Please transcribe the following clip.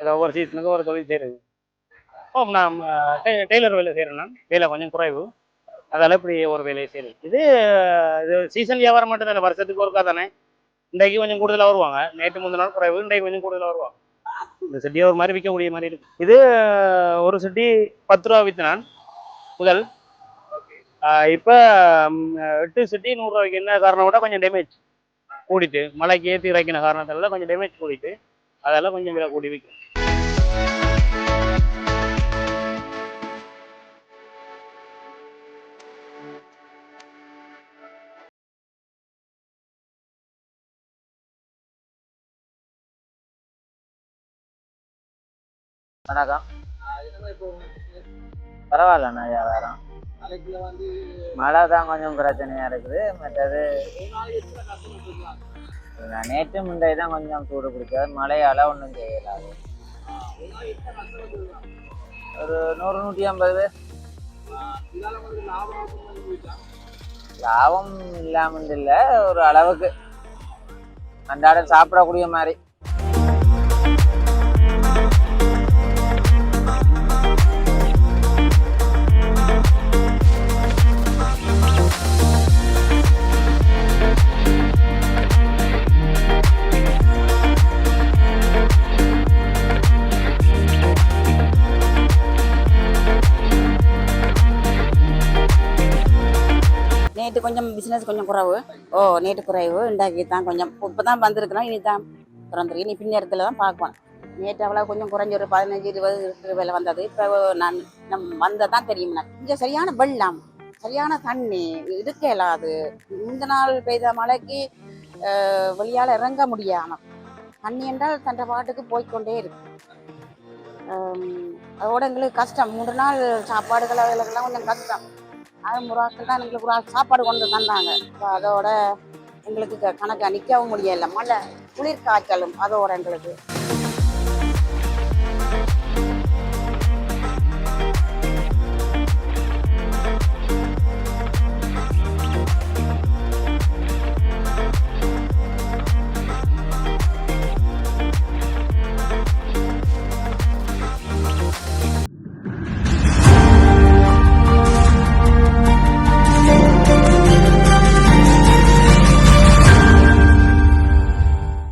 ஏதோ ஒவ்வொரு சீசனுக்கு ஒரு தொழில் செய்கிறது. ஓ நான் டெய்லர் வேலை செய்கிறேன். நான் வேலை கொஞ்சம் குறைவு, அதால் இப்படி ஒரு வேலையை செய்யுது. இது சீசன் வியாபாரம் மட்டும் தானே, வருஷத்துக்கு ஒருக்கா தானே. இன்றைக்கு கொஞ்சம் கூடுதலாக வருவாங்க, நேற்று முந்தின நாள் குறைவு, இன்றைக்கு கொஞ்சம் கூடுதலாக வருவாங்க. இந்த செட்டியை ஒரு மாதிரி விற்கக்கூடிய மாதிரி இருக்குது. இது ஒரு செட்டி 10 ரூபா விற்று நான் முதல். இப்போ 8 செட்டி 100 ரூபாய்க்கு. என்ன காரணம் விட கொஞ்சம் டேமேஜ் கூடிட்டு, மழைக்கு ஏற்றி இறக்கின காரணத்தால் கொஞ்சம் டேமேஜ் கூடிட்டு, அதெல்லாம் கொஞ்சம் விலை கூடி விற்கும். வணக்கம். பரவாயில்லண்ணா வியாபாரம். மழை தான் கொஞ்சம் பிரச்சனையா இருக்குது. மற்றது நேற்று முந்தைய தான் கொஞ்சம் சூடு பிடிக்காது, மழையால ஒன்றும் செய்யலாது. ஒரு 100-150. லாபம் இல்லாமல் இல்லை, ஒரு அளவுக்கு அன்றாடம் சாப்பிடக்கூடிய மாதிரி. நேற்று கொஞ்சம் பிஸ்னஸ் கொஞ்சம் குறைவு. நேற்று குறைவு, இன்றைக்கு தான் கொஞ்சம் இப்போ தான் வந்திருக்கிறோம். இனி தான் திறந்துருக்கு, இனி பின்னேரத்தில் தான் பார்க்கலாம். நேற்று அவ்வளோ கொஞ்சம் குறைஞ்சி ஒரு 15-20 வேலை வந்தது. இப்போ நம்ம வந்தால் தான் தெரியும். இங்கே சரியான வெள்ளம், சரியான தண்ணி இருக்க இல்லாது. இந்த நாள் பெய்த மழைக்கு வெளியால் இறங்க முடியாமல், தண்ணி என்றால் தண்டை பாட்டுக்கு போய்கொண்டே இருக்கு. அதோட எங்களுக்கு கஷ்டம். 3 நாள் சாப்பாடுகள் அதுகளுக்கெல்லாம் கொஞ்சம் கஷ்டம். அது முறாக்கள் தான் எங்களுக்கு சாப்பாடு கொண்டு தந்தாங்க. அதோட எங்களுக்கு கணக்கு நிற்கவும் முடியலை. மழை, குளிர் காய்ச்சலும் அதோட எங்களுக்கு